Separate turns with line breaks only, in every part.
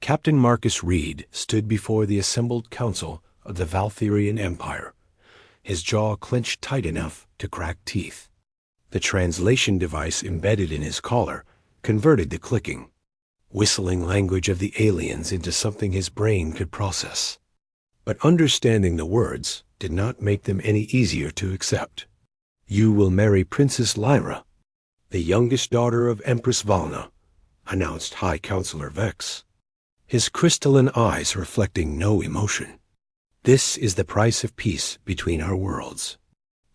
Captain Marcus Reed stood before the assembled council of the Valtherian Empire, his jaw clenched tight enough to crack teeth. The translation device embedded in his collar converted the clicking, whistling language of the aliens into something his brain could process. But understanding the words did not make them any easier to accept. "You will marry Princess Lyra, the youngest daughter of Empress Valna," announced High Counselor Vex, his crystalline eyes reflecting no emotion. "This is the price of peace between our worlds."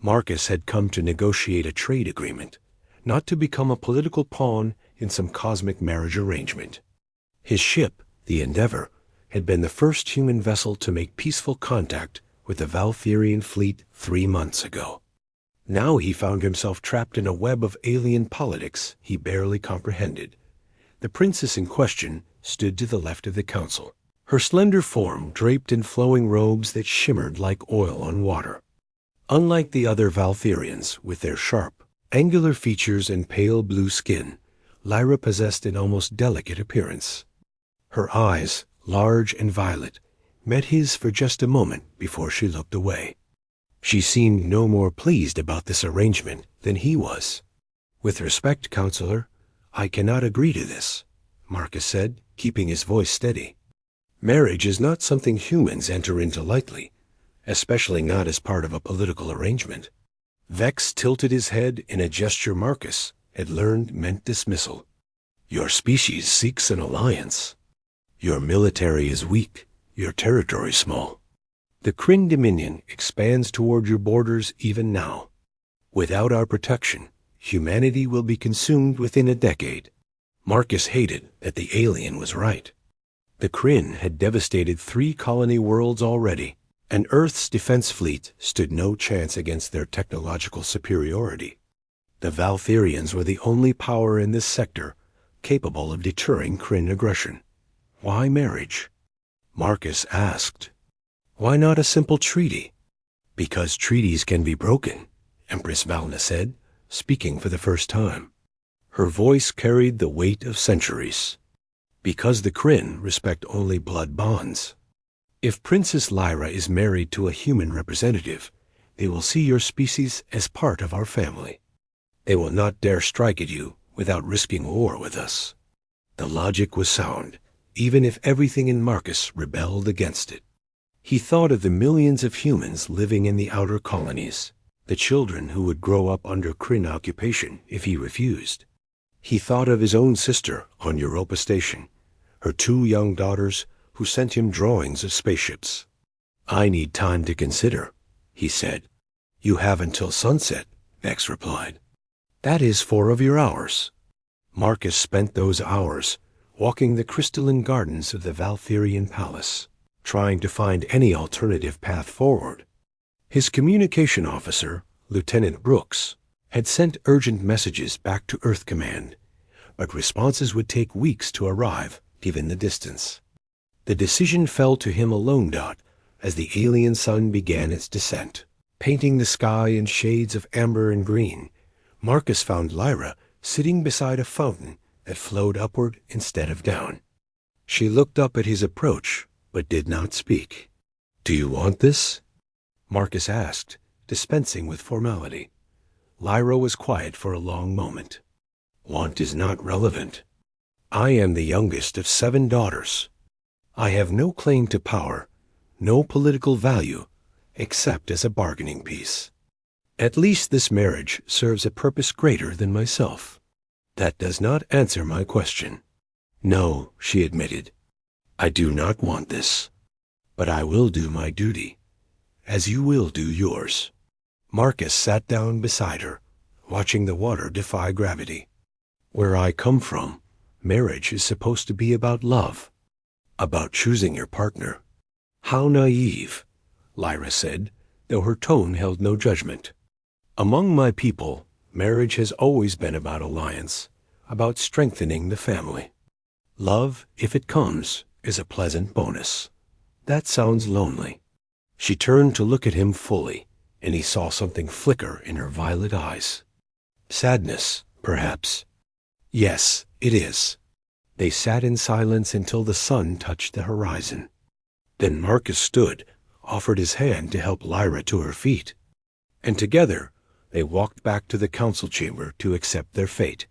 Marcus had come to negotiate a trade agreement, not to become a political pawn in some cosmic marriage arrangement. His ship, the Endeavor, had been the first human vessel to make peaceful contact with the Valtherian fleet 3 months ago. Now he found himself trapped in a web of alien politics he barely comprehended. The princess in question stood to the left of the council, her slender form draped in flowing robes that shimmered like oil on water. Unlike the other Valtherians, with their sharp, angular features and pale blue skin, Lyra possessed an almost delicate appearance. Her eyes, large and violet, met his for just a moment before she looked away. She seemed no more pleased about this arrangement than he was. "With respect, Counselor, I cannot agree to this," Marcus said, keeping his voice steady. "Marriage is not something humans enter into lightly, especially not as part of a political arrangement." Vex tilted his head in a gesture Marcus had learned meant dismissal. "Your species seeks an alliance. Your military is weak, your territory small. The Kryn Dominion expands toward your borders even now. Without our protection, humanity will be consumed within a decade." Marcus hated that the alien was right. The Kryn had devastated 3 colony worlds already, and Earth's defense fleet stood no chance against their technological superiority. The Valtherians were the only power in this sector capable of deterring Kryn aggression. Why marriage? Marcus asked. Why not a simple treaty? "Because treaties can be broken," Empress Valna said, speaking for the first time. Her voice carried the weight of centuries. "Because the Kryn respect only blood bonds. If Princess Lyra is married to a human representative, they will see your species as part of our family. They will not dare strike at you without risking war with us." The logic was sound, even if everything in Marcus rebelled against it. He thought of the millions of humans living in the outer colonies, the children who would grow up under Kryn occupation if he refused. He thought of his own sister on Europa Station, her 2 young daughters who sent him drawings of spaceships. "I need time to consider," he said. "You have until sunset," Vex replied. "That is 4 of your hours." Marcus spent those hours walking the crystalline gardens of the Valtherian Palace, trying to find any alternative path forward. His communication officer, Lieutenant Brooks, had sent urgent messages back to Earth Command, but responses would take weeks to arrive, given the distance. The decision fell to him alone, as the alien sun began its descent, painting the sky in shades of amber and green. Marcus found Lyra sitting beside a fountain that flowed upward instead of down. She looked up at his approach, but did not speak. "Do you want this?" Marcus asked, dispensing with formality. Lyra was quiet for a long moment. "Want is not relevant. I am the youngest of 7 daughters. I have no claim to power, no political value, except as a bargaining piece. At least this marriage serves a purpose greater than myself." "That does not answer my question." "No," she admitted. "I do not want this. But I will do my duty, as you will do yours." Marcus sat down beside her, watching the water defy gravity. "Where I come from, marriage is supposed to be about love, about choosing your partner." "How naive," Lyra said, though her tone held no judgment. "Among my people, marriage has always been about alliance, about strengthening the family. Love, if it comes, is a pleasant bonus. That sounds lonely." She turned to look at him fully, and he saw something flicker in her violet eyes. "Sadness, perhaps." "Yes, it is. They sat in silence until the sun touched the horizon. Then Marcus stood, offered his hand to help Lyra to her feet, and together they walked back to the council chamber to accept their fate.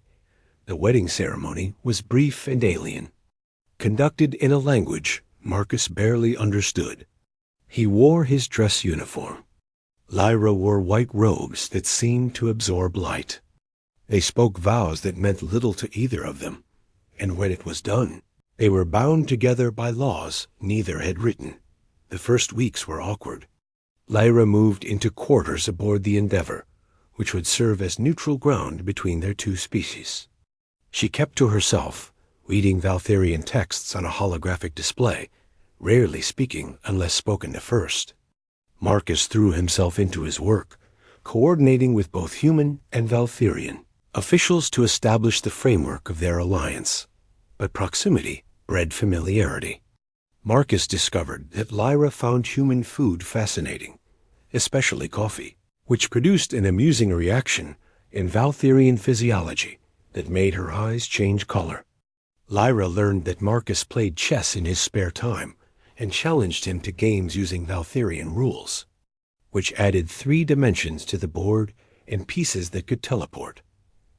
The wedding ceremony was brief and alien, conducted in a language Marcus barely understood. He wore his dress uniform. Lyra wore white robes that seemed to absorb light. They spoke vows that meant little to either of them, and when it was done, they were bound together by laws neither had written. The first weeks were awkward. Lyra moved into quarters aboard the Endeavor, which would serve as neutral ground between their two species. She kept to herself, reading Valtherian texts on a holographic display, rarely speaking unless spoken to first. Marcus threw himself into his work, coordinating with both human and Valtherian officials to establish the framework of their alliance. But proximity bred familiarity. Marcus discovered that Lyra found human food fascinating, especially coffee, which produced an amusing reaction in Valtherian physiology that made her eyes change color. Lyra learned that Marcus played chess in his spare time and challenged him to games using Valtherian rules, which added 3 dimensions to the board and pieces that could teleport.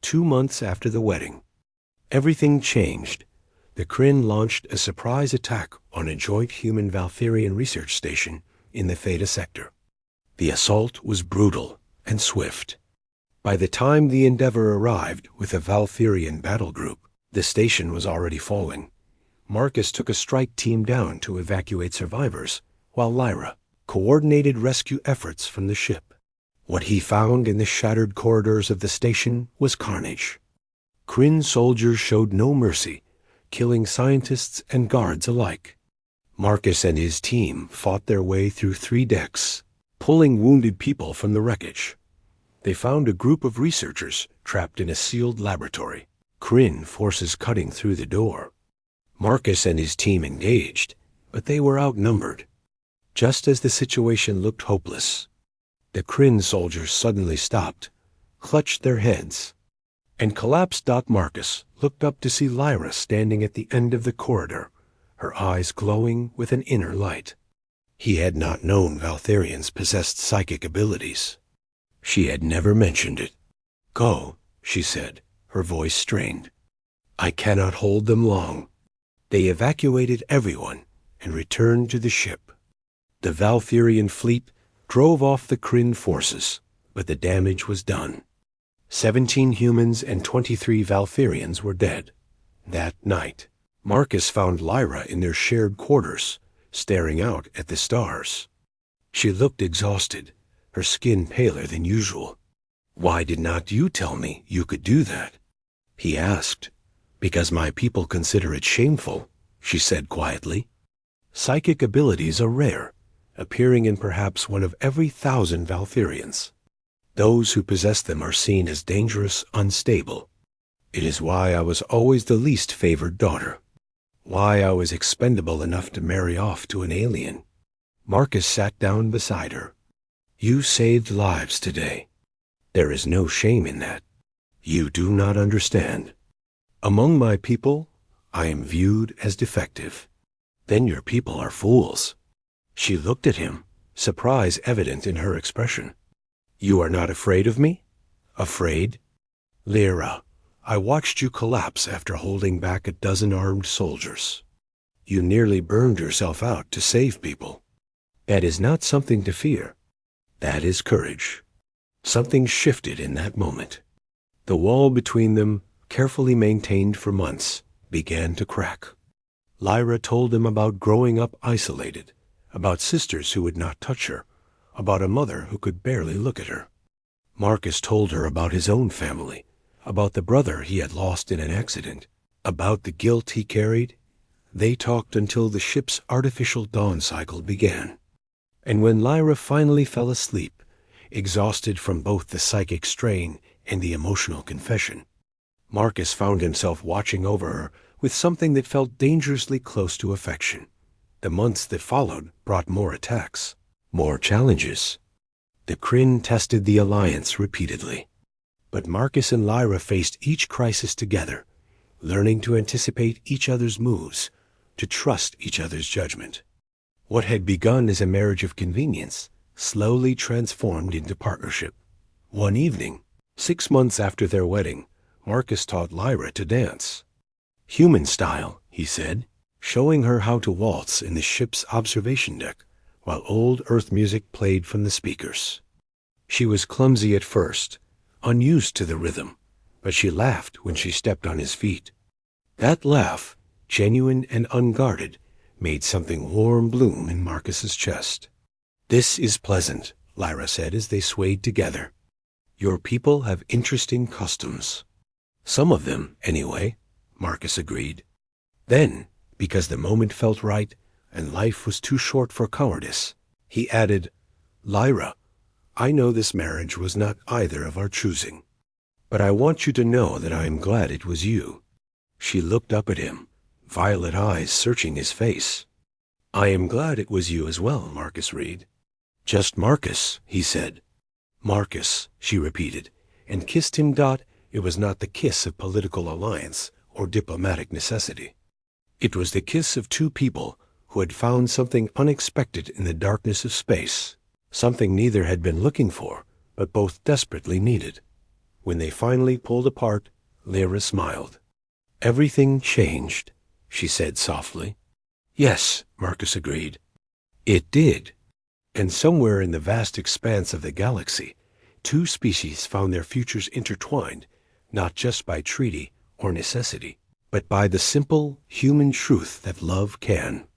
2 months after the wedding, everything changed. The Kryn launched a surprise attack on a joint human Valtherian research station in the Theta sector. The assault was brutal and swift. By the time the Endeavor arrived with a Valtherian battle group, the station was already falling. Marcus took a strike team down to evacuate survivors, while Lyra coordinated rescue efforts from the ship. What he found in the shattered corridors of the station was carnage. Kryn soldiers showed no mercy, killing scientists and guards alike. Marcus and his team fought their way through 3 decks, pulling wounded people from the wreckage. They found a group of researchers trapped in a sealed laboratory, Kryn forces cutting through the door. Marcus and his team engaged, but they were outnumbered. Just as the situation looked hopeless, the Kryn soldiers suddenly stopped, clutched their heads, and collapsed. Marcus looked up to see Lyra standing at the end of the corridor, her eyes glowing with an inner light. He had not known Valtherians possessed psychic abilities. She had never mentioned it. "Go," she said, her voice strained. "I cannot hold them long." They evacuated everyone and returned to the ship. The Valtherian fleet drove off the Kryn forces, but the damage was done. 17 humans and 23 Valtherians were dead. That night, Marcus found Lyra in their shared quarters, staring out at the stars. She looked exhausted, her skin paler than usual. "Why did not you tell me you could do that?" he asked. "Because my people consider it shameful," she said quietly. "Psychic abilities are rare, appearing in perhaps one of every 1,000 Valtherians. Those who possess them are seen as dangerous, unstable. It is why I was always the least favored daughter, why I was expendable enough to marry off to an alien." Marcus sat down beside her. "You saved lives today. There is no shame in that. You do not understand. Among my people, I am viewed as defective. Then your people are fools." She looked at him, surprise evident in her expression. "You are not afraid of me?" "Afraid?" "Lyra, I watched you collapse after holding back a dozen armed soldiers. You nearly burned yourself out to save people. That is not something to fear. That is courage." Something shifted in that moment. The wall between them, carefully maintained for months, began to crack. Lyra told him about growing up isolated, about sisters who would not touch her, about a mother who could barely look at her. Marcus told her about his own family, about the brother he had lost in an accident, about the guilt he carried. They talked until the ship's artificial dawn cycle began. And when Lyra finally fell asleep, exhausted from both the psychic strain and the emotional confession, Marcus found himself watching over her with something that felt dangerously close to affection. The months that followed brought more attacks, more challenges. The Kryn tested the alliance repeatedly. But Marcus and Lyra faced each crisis together, learning to anticipate each other's moves, to trust each other's judgment. What had begun as a marriage of convenience slowly transformed into partnership. One evening, 6 months after their wedding, Marcus taught Lyra to dance. "Human style," he said, showing her how to waltz in the ship's observation deck, while old Earth music played from the speakers. She was clumsy at first, unused to the rhythm, but she laughed when she stepped on his feet. That laugh, genuine and unguarded, made something warm bloom in Marcus's chest. "This is pleasant," Lyra said as they swayed together. "Your people have interesting customs." "Some of them, anyway," Marcus agreed. Then, because the moment felt right and life was too short for cowardice, he added, "Lyra, I know this marriage was not either of our choosing, but I want you to know that I am glad it was you." She looked up at him, violet eyes searching his face. "I am glad it was you as well, Marcus Reed." "Just Marcus," he said. "Marcus," she repeated, and kissed him. It was not the kiss of political alliance or diplomatic necessity. It was the kiss of two people who had found something unexpected in the darkness of space, something neither had been looking for, but both desperately needed. When they finally pulled apart, Lyra smiled. "Everything changed," she said softly. "Yes," Marcus agreed. "It did." And somewhere in the vast expanse of the galaxy, two species found their futures intertwined, not just by treaty or necessity, but by the simple human truth that love can.